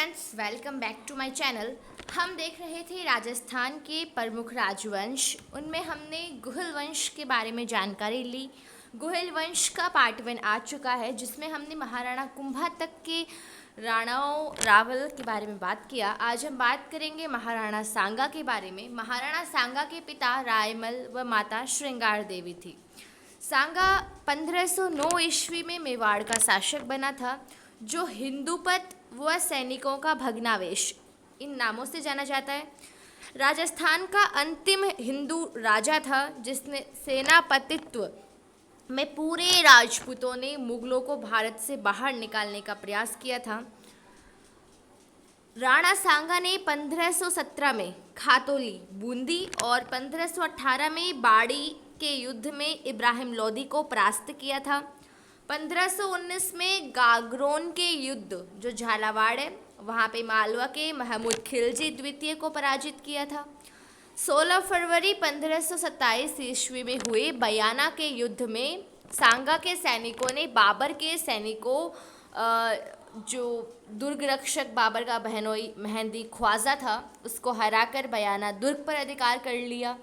Friends, welcome back to my channel. हम देख रहे थे राजस्थान के प्रमुख राजवंश। उनमें हमने गुहिल वंश के बारे में जानकारी ली। गुहिल वंश का पार्ट 1 आ चुका है, जिसमें हमने महाराणा कुंभा तक के राणाओं रावल के बारे में बात किया। आज हम बात करेंगे महाराणा सांगा के बारे में। महाराणा सांगा के पिता रायमल व माता श्रृंगार देवी थी। सांगा 1509 ईस्वी में मेवाड़ का शासक बना था, जो हिंदूपत व सैनिकों का भग्नावेश इन नामों से जाना जाता है। राजस्थान का अंतिम हिंदू राजा था, जिसने सेनापतित्व में पूरे राजपूतों ने मुगलों को भारत से बाहर निकालने का प्रयास किया था। राणा सांगा ने 1517 में खातौली, बूंदी और 1518 में बाड़ी के युद्ध में इब्राहिम लोदी को परास्त किया था। 1519 में गागरोन के युद्ध, जो झालावाड़ है, वहाँ पे मालवा के महमूद खिलजी द्वितीय को पराजित किया था। 16 फरवरी 1527 ईस्वी में हुए बयाना के युद्ध में सांगा के सैनिकों ने बाबर के सैनिकों, जो दुर्ग रक्षक बाबर का बहनोई मेहंदी ख्वाजा था, उसको हराकर बयाना दुर्ग पर अधिकार कर लिया।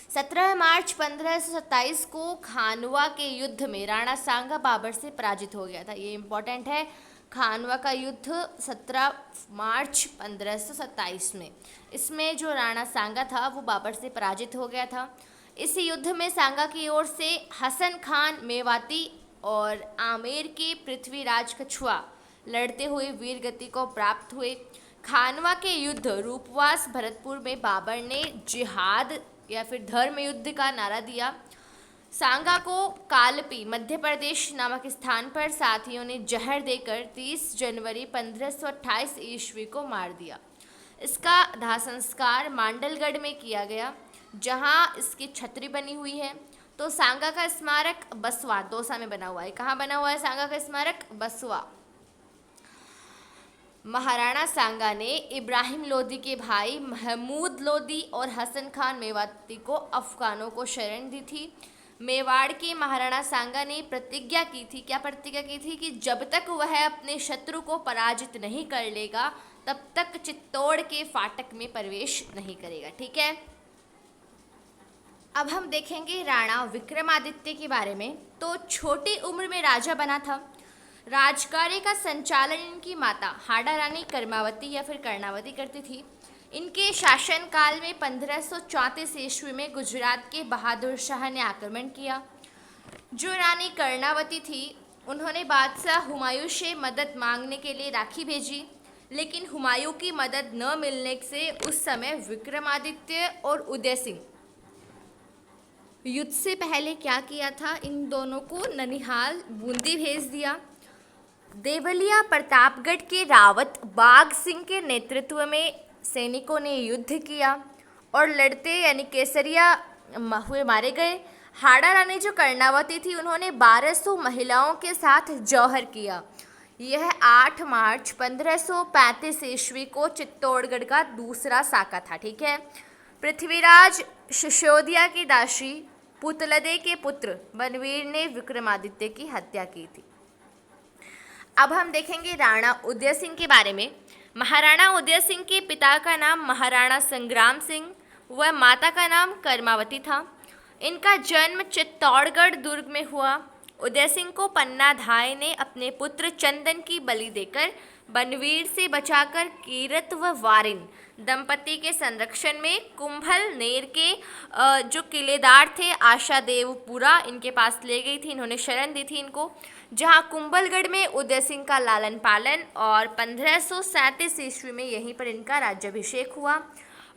17 मार्च 1527 को खानवा के युद्ध में राणा सांगा बाबर से पराजित हो गया था। ये इम्पोर्टेंट है। खानवा का युद्ध 17 मार्च 1527 में, इसमें जो राणा सांगा था वो बाबर से पराजित हो गया था। इस युद्ध में सांगा की ओर से हसन खान मेवाती और आमेर के पृथ्वीराज कछुआ लड़ते हुए वीर गति को प्राप्त हुए। खानवा के युद्ध रूपवास भरतपुर में बाबर ने जिहाद या फिर धर्म युद्ध का नारा दिया। सांगा को कालपी मध्य प्रदेश नामक स्थान पर साथियों ने जहर देकर 30 जनवरी 1528 ईस्वी को मार दिया। इसका दाह संस्कार मांडलगढ़ में किया गया, जहां इसकी छतरी बनी हुई है। तो सांगा का स्मारक बसवा दौसा में बना हुआ है। कहाँ बना हुआ है सांगा का स्मारक? बसवा। महाराणा सांगा ने इब्राहिम लोदी के भाई महमूद लोदी और हसन खान मेवाती को अफगानों को शरण दी थी। मेवाड़ के महाराणा सांगा ने प्रतिज्ञा की थी। क्या प्रतिज्ञा की थी? कि जब तक वह अपने शत्रु को पराजित नहीं कर लेगा, तब तक चित्तौड़ के फाटक में प्रवेश नहीं करेगा। ठीक है। अब हम देखेंगे राणा विक्रमादित्य के बारे में। तो छोटी उम्र में राजा बना था। राजकार्य का संचालन इनकी माता हाड़ा रानी कर्मावती या फिर कर्णावती करती थी। इनके शासनकाल में 1534 ईस्वी में गुजरात के बहादुर शाह ने आक्रमण किया। जो रानी कर्णावती थी, उन्होंने बादशाह हुमायूं से मदद मांगने के लिए राखी भेजी, लेकिन हुमायूं की मदद न मिलने से उस समय विक्रमादित्य और उदय सिंह युद्ध से पहले क्या किया था, इन दोनों को ननिहाल बूंदी भेज दिया। देवलिया प्रतापगढ़ के रावत बाघ सिंह के नेतृत्व में सैनिकों ने युद्ध किया और लड़ते यानी केसरिया हुए मारे गए। हाड़ा रानी जो कर्णावती थी, उन्होंने 1200 महिलाओं के साथ जौहर किया। यह 8 मार्च 1535 ईस्वी को चित्तौड़गढ़ का दूसरा साका था। ठीक है। पृथ्वीराज शिशोदिया की दासी पुतलदे के पुत्र बनवीर ने विक्रमादित्य की हत्या की थी। अब हम देखेंगे राणा उदय सिंह के बारे में। महाराणा उदय सिंह के पिता का नाम महाराणा संग्राम सिंह व माता का नाम कर्मावती था। इनका जन्म चित्तौड़गढ़ दुर्ग में हुआ। उदय सिंह को पन्ना धाय ने अपने पुत्र चंदन की बलि देकर बनवीर से बचाकर कीरत व वारिन दंपति के संरक्षण में कुंभल नेर के जो किलेदार थे आशा देवपुरा, इनके पास ले गई थी। इन्होंने शरण दी थी इनको, जहां कुंभलगढ़ में उदय सिंह का लालन पालन और 1537 ईस्वी में यहीं पर इनका राज्याभिषेक हुआ।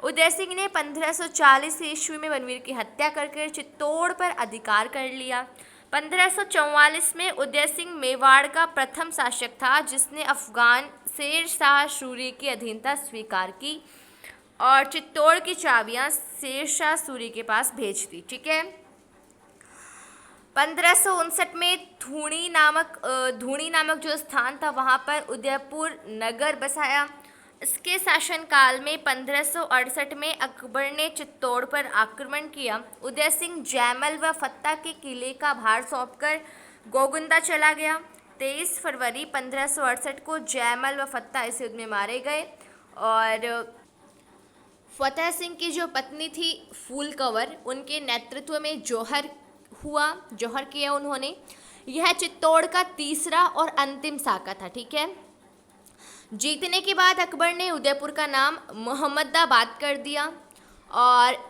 उदय सिंह ने 1540 ईस्वी में बनवीर की हत्या करके चित्तौड़ पर अधिकार कर लिया। 1544 में उदय सिंह मेवाड़ का प्रथम शासक था, जिसने अफगान शेर शाह सूरी की अधीनता स्वीकार की और चित्तौड़ की चाबियां शेर शाह सूरी के पास भेज दी। ठीक है। 1559 में धूणी नामक जो स्थान था, वहाँ पर उदयपुर नगर बसाया। इसके शासनकाल में 1568 में अकबर ने चित्तौड़ पर आक्रमण किया। उदय सिंह जैमल व फत्ता के किले का भार सौंपकर गोगुंदा चला गया। 23 फरवरी 1568 को जयमल व फत्ता इस युद्ध में मारे गए। और फतेह सिंह की जो पत्नी थी फूल कंवर, उनके नेतृत्व में जौहर किया उन्होंने। यह चित्तौड़ का तीसरा और अंतिम साका था। ठीक है, जीतने के बाद अकबर ने उदयपुर का नाम मोहम्मदाबाद कर दिया और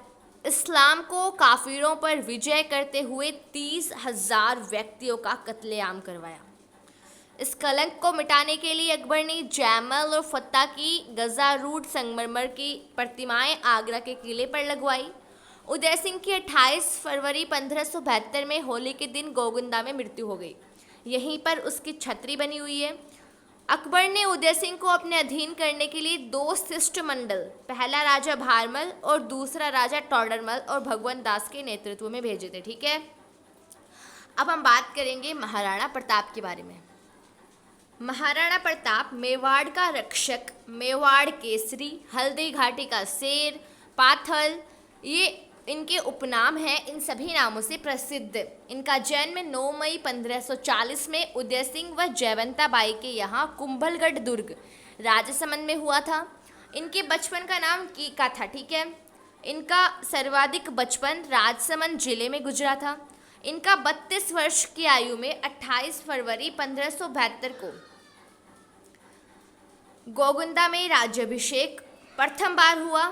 इस्लाम को काफिरों पर विजय करते हुए 30,000 व्यक्तियों का कत्लेआम करवाया। इस कलंक को मिटाने के लिए अकबर ने जयमल और फत्ता की गजारूढ़ संगमरमर की प्रतिमाएं आगरा के किले पर लगवाई। उदय सिंह की 28 फरवरी 1572 में होली के दिन गोगुंदा में मृत्यु हो गई। यहीं पर उसकी छतरी बनी हुई है। अकबर ने उदय सिंह को अपने अधीन करने के लिए 2 शिष्टमंडल, पहला राजा भारमल और दूसरा राजा टोडरमल और भगवंत दास के नेतृत्व में भेजे थे। ठीक है, अब हम बात करेंगे महाराणा प्रताप के बारे में। महाराणा प्रताप मेवाड़ का रक्षक, मेवाड़ केसरी, हल्दी घाटी का शेर, पाथल, ये इनके उपनाम हैं। इन सभी नामों से प्रसिद्ध। इनका जन्म 9 मई 1540 में उदय सिंह व जयवंता बाई के यहाँ कुंभलगढ़ दुर्ग, राजसमंद में हुआ था। इनके बचपन का नाम कीका था। ठीक है, इनका सर्वाधिक बचपन राजसमंद जिले में गुजरा था। इनका 32 वर्ष की आयु में 28 फरवरी 1572 को गोगुंदा में राज्याभिषेक प्रथम बार हुआ।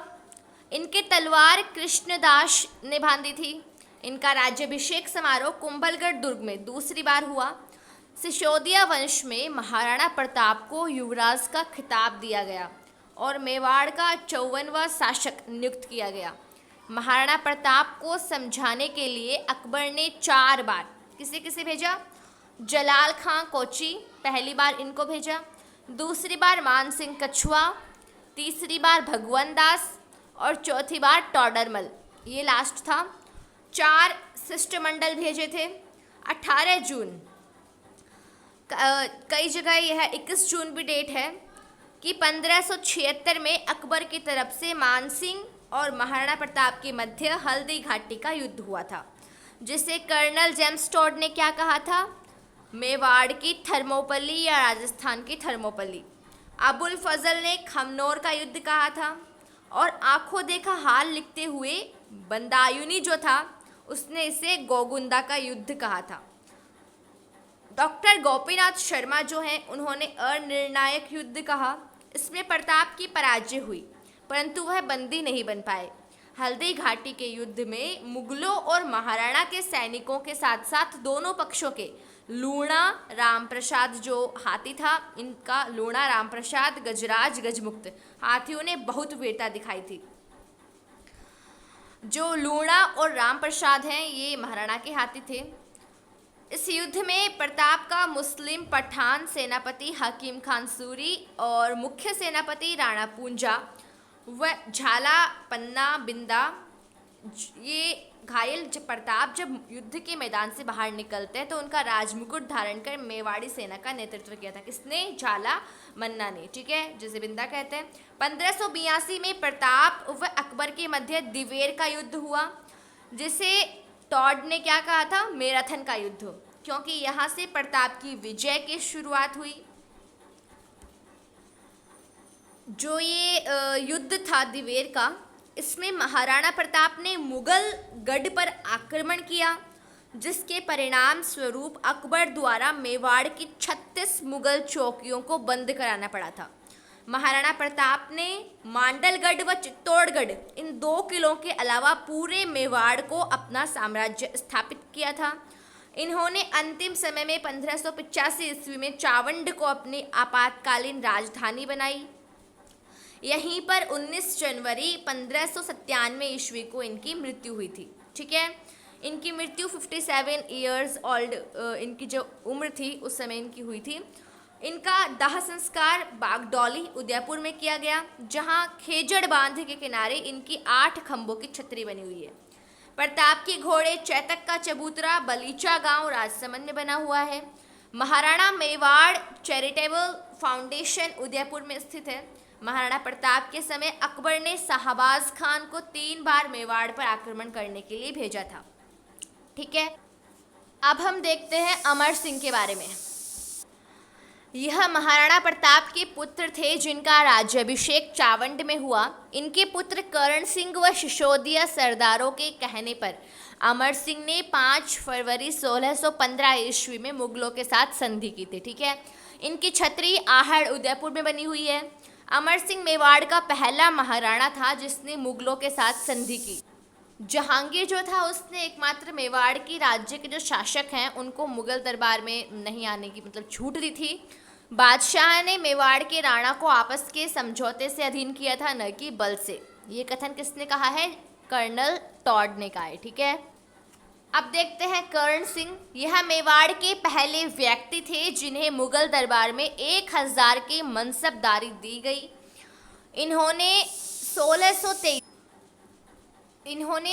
इनके तलवार कृष्णदास ने बांधी थी। इनका राज्याभिषेक समारोह कुंभलगढ़ दुर्ग में दूसरी बार हुआ। सिसोदिया वंश में महाराणा प्रताप को युवराज का खिताब दिया गया और मेवाड़ का 54वां शासक नियुक्त किया गया। महाराणा प्रताप को समझाने के लिए अकबर ने 4 बार किसे किसे भेजा? जलाल खां कोची पहली बार इनको भेजा, दूसरी बार मान सिंह कछुआ, तीसरी बार भगवंत दास और चौथी बार टोडरमल, ये लास्ट था। 4 शिष्टमंडल भेजे थे। 18 जून, कई जगह यह 21 जून भी डेट है कि 1576 में अकबर की तरफ से मानसिंह और महाराणा प्रताप के मध्य हल्दी घाटी का युद्ध हुआ था, जिसे कर्नल जेम्स टॉड ने क्या कहा था? मेवाड़ की थर्मोपल्ली या राजस्थान की थर्मोपल्ली। अबुल फजल ने खमनोर का युद्ध कहा था और आंखों देखा हाल लिखते हुए बंदायूनी जो था उसने इसे गोगुंदा का युद्ध कहा था। डॉक्टर गोपीनाथ शर्मा जो हैं उन्होंने अनिर्णायक युद्ध कहा। इसमें प्रताप की पराजय हुई परंतु वह बंदी नहीं बन पाए। हल्दी घाटी के युद्ध में मुगलों और महाराणा के सैनिकों के साथ साथ दोनों पक्षों के लूणा रामप्रसाद जो हाथी था, इनका लूणा रामप्रसाद गजराज गजमुक्त हाथियों ने बहुत वीरता दिखाई थी। जो लूणा और रामप्रसाद हैं ये महाराणा के हाथी थे। इस युद्ध में प्रताप का मुस्लिम पठान सेनापति हकीम खान सूरी और मुख्य सेनापति राणा पूंजा व झाला पन्ना बिंदा ये घायल प्रताप जब युद्ध के मैदान से बाहर निकलते हैं तो उनका राजमुकुट धारण कर मेवाड़ी सेना का नेतृत्व किया था। किसने? झाला मन्ना ने। ठीक है, जिसे बिंदा कहते हैं। 1582 में प्रताप व अकबर के मध्य दिवेर का युद्ध हुआ, जिसे टॉड ने क्या कहा था? मैराथन का युद्ध, क्योंकि यहाँ से प्रताप की विजय की शुरुआत हुई। जो ये युद्ध था दिवेर का, इसमें महाराणा प्रताप ने मुगल गढ़ पर आक्रमण किया, जिसके परिणाम स्वरूप अकबर द्वारा मेवाड़ की 36 मुगल चौकियों को बंद कराना पड़ा था। महाराणा प्रताप ने मांडलगढ़ व चित्तौड़गढ़ इन 2 किलों के अलावा पूरे मेवाड़ को अपना साम्राज्य स्थापित किया था। इन्होंने अंतिम समय में 1585 ईस्वी में चावंड को अपनी आपातकालीन राजधानी बनाई। यहीं पर 19 जनवरी 1597 ईस्वी को इनकी मृत्यु हुई थी। ठीक है, इनकी मृत्यु 57 ईयर्स ओल्ड इनकी जो उम्र थी उस समय इनकी हुई थी। इनका दाह संस्कार बागडोली उदयपुर में किया गया, जहां खेजड़ बांध के किनारे इनकी 8 खंभों की छतरी बनी हुई है। प्रताप के घोड़े चैतक का चबूतरा बलीचा गांव राजसमंद में बना हुआ है। महाराणा मेवाड़ चैरिटेबल फाउंडेशन उदयपुर में स्थित है। महाराणा प्रताप के समय अकबर ने शाहबाज खान को 3 बार मेवाड़ पर आक्रमण करने के लिए भेजा था। ठीक है, अब हम देखते हैं अमर सिंह के बारे में। यह महाराणा प्रताप के पुत्र थे जिनका राज्याभिषेक चावंड में हुआ। इनके पुत्र करण सिंह व सिसोदिया सरदारों के कहने पर अमर सिंह ने 5 फरवरी 1615 ईस्वी में मुगलों के साथ संधि की थी। ठीक है, इनकी छतरी आहड़ उदयपुर में बनी हुई है। अमर सिंह मेवाड़ का पहला महाराणा था जिसने मुगलों के साथ संधि की। जहांगीर जो था उसने एकमात्र मेवाड़ की राज्य के जो शासक हैं उनको मुगल दरबार में नहीं आने की मतलब छूट दी थी। बादशाह ने मेवाड़ के राणा को आपस के समझौते से अधीन किया था, न कि बल से। ये कथन किसने कहा है? कर्नल टॉड ने कहा है। ठीक है, अब देखते हैं करण सिंह। यह मेवाड़ के पहले व्यक्ति थे जिन्हें मुगल दरबार में 1000 की मनसबदारी दी गई। इन्होंने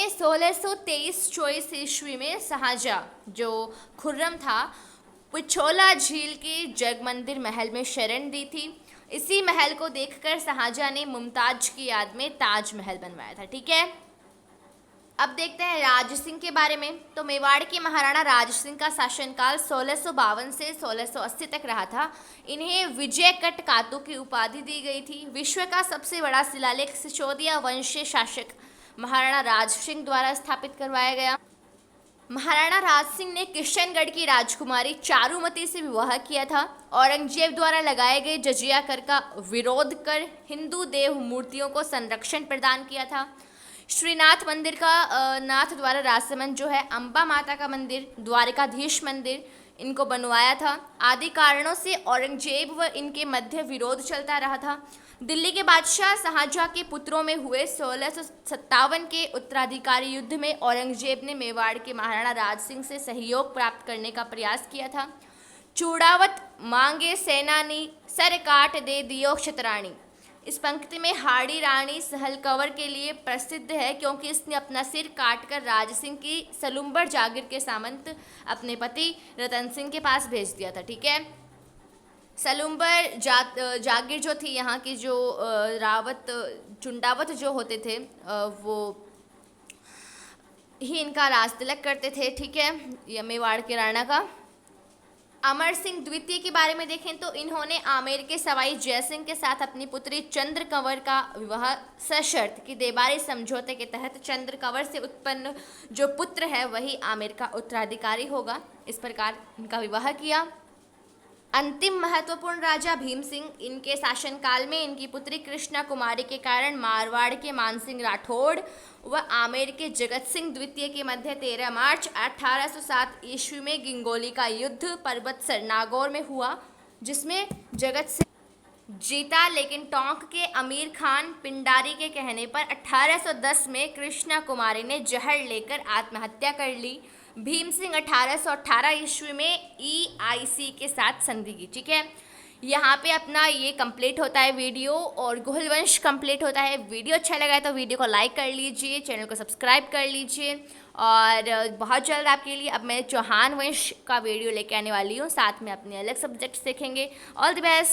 1623 ईस्वी में शाहजहां जो खुर्रम था पिछोला झील के जगमंदिर महल में शरण दी थी। इसी महल को देखकर शाहजहां ने मुमताज की याद में ताजमहल बनवाया था। ठीक है, अब देखते हैं राज सिंह के बारे में। तो मेवाड़ के महाराणा राज सिंह का शासनकाल 1652 से 1680 तक रहा था। इन्हें विजयकट कातू की उपाधि दी गई थी। विश्व का सबसे बड़ा शिलालेख सिसोदिया वंशीय शासक महाराणा राज सिंह द्वारा स्थापित करवाया गया। महाराणा राज सिंह ने किशनगढ़ की राजकुमारी चारुमती से विवाह किया था। औरंगजेब द्वारा लगाए गए जजिया कर का विरोध कर हिंदू देव मूर्तियों को संरक्षण प्रदान किया था। श्रीनाथ मंदिर का नाथ द्वारा राजसमंद जो है, अम्बा माता का मंदिर, द्वारिकाधीश मंदिर इनको बनवाया था। आदि कारणों से औरंगजेब व इनके मध्य विरोध चलता रहा था। दिल्ली के बादशाह शाहजहां के पुत्रों में हुए 1657 के उत्तराधिकारी युद्ध में औरंगजेब ने मेवाड़ के महाराणा राज सिंह से सहयोग प्राप्त करने का प्रयास किया था। चूड़ावत मांगे सेनानी, सर काट दे दियो क्षतराणी। इस पंक्ति में हाड़ी रानी सहल कंवर के लिए प्रसिद्ध है क्योंकि इसने अपना सिर काटकर राज सिंह की सलुम्बर जागीर के सामंत अपने पति रतन सिंह के पास भेज दिया था। ठीक है, सलुम्बर जागीर जो थी यहाँ की, जो रावत चुंडावत जो होते थे वो ही इनका राज तिलक करते थे। ठीक है, यह मेवाड़ के राणा का। अमर सिंह द्वितीय के बारे में देखें तो इन्होंने आमेर के सवाई जयसिंह के साथ अपनी पुत्री चंद्र कंवर का विवाह सशर्त कि देबारी समझौते के तहत चंद्र कंवर से उत्पन्न जो पुत्र है वही आमेर का उत्तराधिकारी होगा। इस प्रकार इनका विवाह किया। अंतिम महत्वपूर्ण राजा भीम सिंह, इनके शासनकाल में इनकी पुत्री कृष्णा कुमारी के कारण मारवाड़ के मानसिंह राठौड़ व आमेर के जगत सिंह द्वितीय के मध्य 13 मार्च 1807 ईस्वी में गिंगोली का युद्ध पर्वतसर नागौर में हुआ, जिसमें जगत सिंह जीता। लेकिन टोंक के अमीर खान पिंडारी के कहने पर 1810 में कृष्णा कुमारी ने जहर लेकर आत्महत्या कर ली। भीम सिंह 1818 ईस्वी में EIC के साथ संधि की। ठीक है, यहाँ पे अपना ये कंप्लीट होता है वीडियो और गोहिल वंश कंप्लीट होता है। वीडियो अच्छा लगा है तो वीडियो को लाइक कर लीजिए, चैनल को सब्सक्राइब कर लीजिए और बहुत जल्द आपके लिए अब मैं चौहान वंश का वीडियो लेके आने वाली हूँ। साथ में अपने अलग सब्जेक्ट्स देखेंगे। All the best.